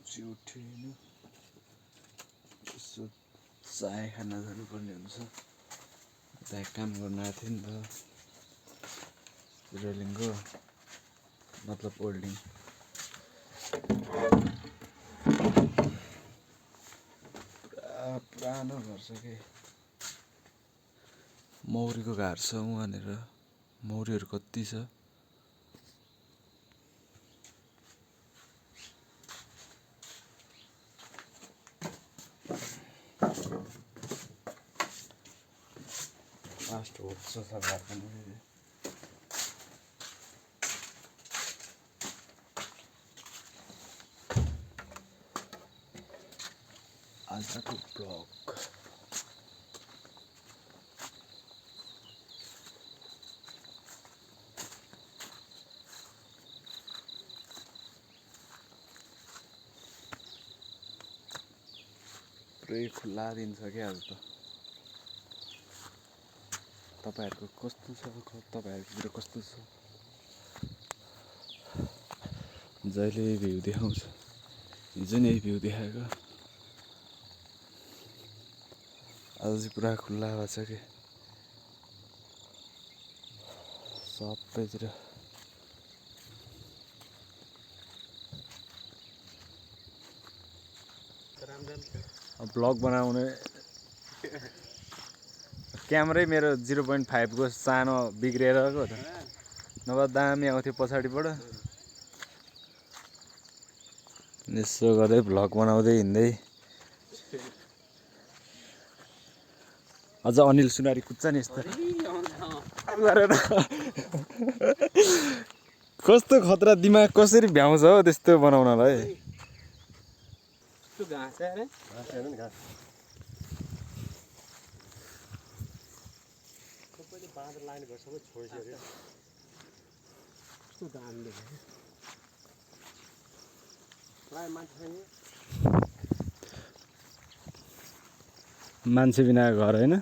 उठ्छु उठेन यसो चाय खान जानुपर्ने हुन्छ त्यहाँ काम गर्न आएको थियो नि त रेलिङको मतलब ओल्डिङ पुरानो घर छ कि मौरीको घर छ उहाँनिर मौरीहरू कति छ लास्ट होप छ घर पनि आजको ब्लग पुरै खुल्ला दिन छ क्या आज त तपाईहरुको कस्तो छ तपाईहरुतिर कस्तो छ जहिले भ्यू देखाउँछ हिजो नि यही भ्यू देखाएको आज चाहिँ पुरा खुल्ला भएको छ कि सबैतिर ब्लग बनाउने क्यामेरै मेरो 0.5 को सानो बिग्रेर गयो त नभए दामी आउँथ्यो पछाडिबाट यसो गर्दै भ्लग बनाउँदै हिँड्दै अझ अनिल सुनारी कुद्छ नि यस्तो गरेर कस्तो खतरा दिमाग कसरी भ्याउँछ हो त्यस्तो बनाउनलाई त्यो घाँस है नि घाँस सबैले बाँदर लाइन घर सबै छोडिसक्यो कस्तो दामी देख्यो प्राय मान्छे बिना घर हैन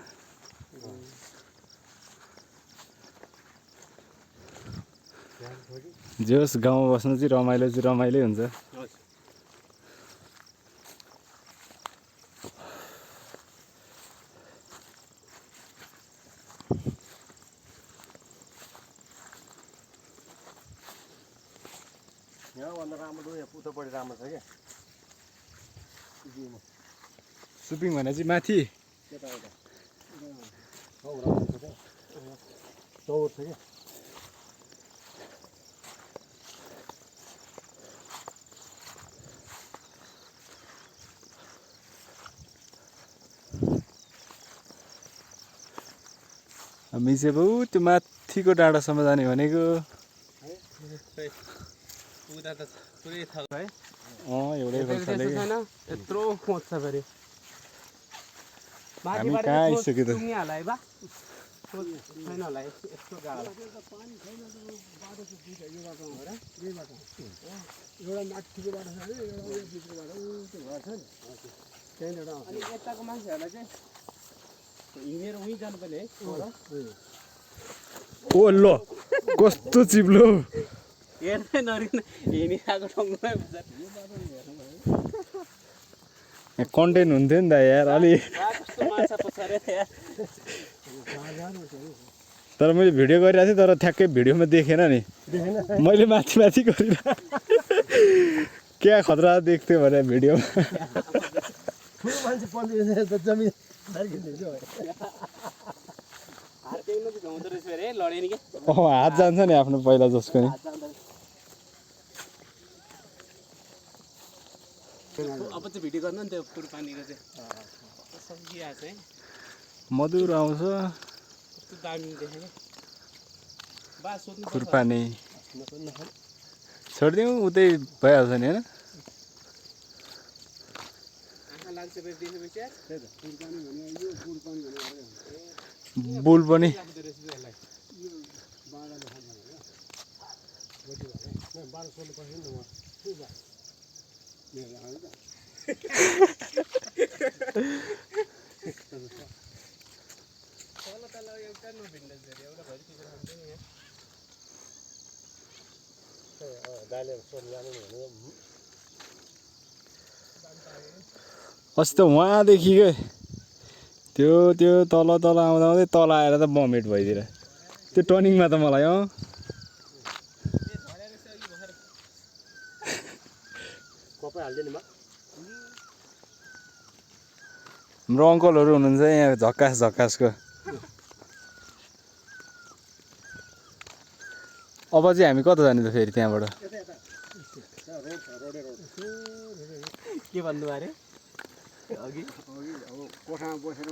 जोस गाउँमा बस्नु चाहिँ रमाइलो हुन्छ यहाँ भन्दा राम्रो यहाँ उतापट्टि राम्रो छ क्या सुपिङ भने चाहिँ माथि यता यता राम्रो छ क्या चौर छ क्या हामी चाहिँ अब त्यो माथिको डाँडासम्म जाने भनेको उता त पुरै थाहा है एउटै खोल्साले छैन यत्रो खोज छ फेरि हामी कहाँ आइसक्यो त होला है बा छैन होला यस्तो गाह्रो पानी छैन बाटो चाहिँ दुईटा यो बाटो हो र यही बाटो एउटा माथिको बाटो छ भने एउटा उयो बिचको बाटो त्यो घर छ नि त्यहीँबाट अनि यताको मान्छेहरूलाई चाहिँ हिँडेर उहीँ जानुपर्ने है ओ ल कस्तो चिप्लो हेर्दै नरिन हिँडिरहेको ठाउँमै कन्टेन्ट हुन्थ्यो नि त यार अलि तर मैले भिडियो गरिरहेको थिएँ तर ठ्याक्कै भिडियोमा देखेन नि मैले माथि गरिरहेको क्या खतरा देख्थ्यो भने भिडियोमा हात जान्छ नि आफ्नो पहिला जसको नि अब चाहिँ भिडियो गर्नु नि त्यो कुरपानीको चाहिँ मधुर आउँछ कस्तो दामी देखेँ बा सोध्नु कुरपानी छोडिदिउँ उतै भइहाल्छ नि होइन आँखा लाग्छ देखेपछि बुल पनि अस्ति त उहाँदेखि के त्यो त्यो तल तल आउँदा आउँदै तल आएर त बमेट भइदिएर त्यो टर्निङमा त मलाई कपै हाल्दैन म हाम्रो अङ्कलहरू हुनुहुन्छ यहाँ झक्कास झक्कासको अब चाहिँ हामी कता जाने त फेरि त्यहाँबाट के भन्नु अरे अघि अब कोठामा बसेर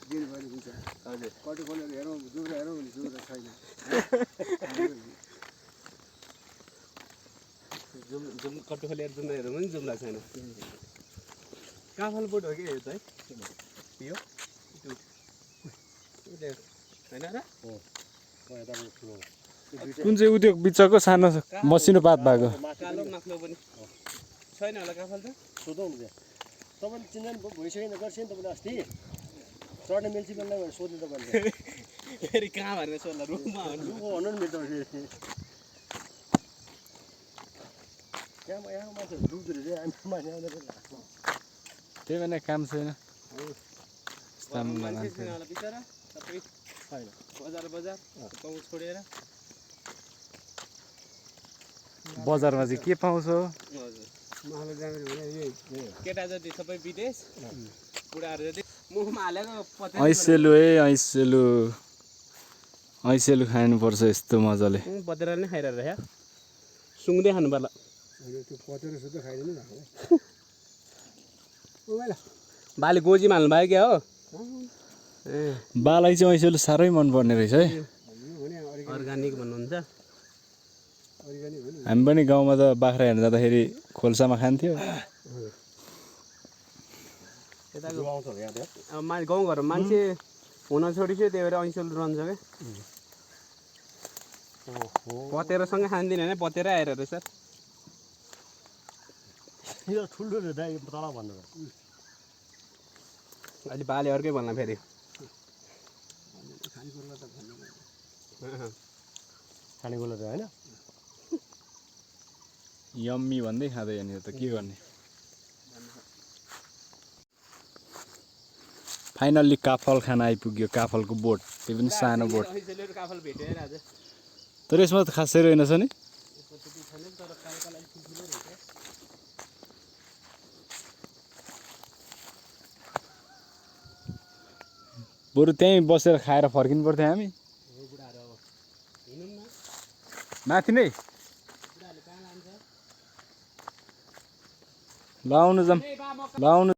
दिनभरि हुन्छ हजुर कति खोलेर हेरौँ जुर्दा हेरौँ भने जुर्दा छैन जुम कट्टु खोलेर जुम्दा हेरौँ पनि जुम्ला छैन काफल बोट हो कि यो चाहिँ यो होइन र कुन चाहिँ उद्योग बिचको सानो मसिनो पात भएको कालो माक्लो पनि छैन होला काफल त सोधौँ न त्यहाँ तपाईँले चिन्जान भइसकेन गर्छ नि तपाईँले अस्ति चढ्ने म्युनिसिपललाई सोध्नु तपाईँले फेरि कहाँ भनेर सोध्ला रुखमा भन्नु नि मेरो फेरि यहाँ मान्छेहरू डुब्दो रहेछ हामी मान्छे आउँदैन त्यही भने काम छैन बिचरा सबै छैन बजार बजार गाउँ छोडेर बजारमा चाहिँ के पाउँछ केटा जति सबै विदेश बुढाहरू जति मुखमा हालेको ऐसेलु ऐसेलु खानुपर्छ यस्तो मजाले पतेरा नै खाइरहेको रहेछ सुँगुदै खानु पर्ला बाले गोजीमा हाल्नु भयो क्या हो बालाई चाहिँ ऐसेलु साह्रै मनपर्ने रहेछ है अर्ग्यानिक भन्नुहुन्छ हामी पनि गाउँमा त बाख्रा हेर्न जाँदाखेरि खोल्सामा खान्थ्यो गाउँघरमा मान्छे हुन छोडिसक्यो त्यही भएर ऐसेलु रहन्छ क्या पतेरासँगै खाँदैन होइन पतेरै आएर रहेछ यो ठुल्ठुलो दाइ तल भन्नु अहिले बाले अर्कै भन्ला फेरि खानेकुरा त होइन यम्मी भन्दै खाँदै यहाँनिर त के गर्ने फाइनल्ली काफल खान आइपुग्यो काफलको बोट त्यो पनि सानो बोट काफल भेट्यो आज तर यसमा त खासै रहेनछ नि बरु त्यहीँ बसेर खाएर फर्किनु पर्थ्यो हामी माथि नै लाउनु जाम लाउनु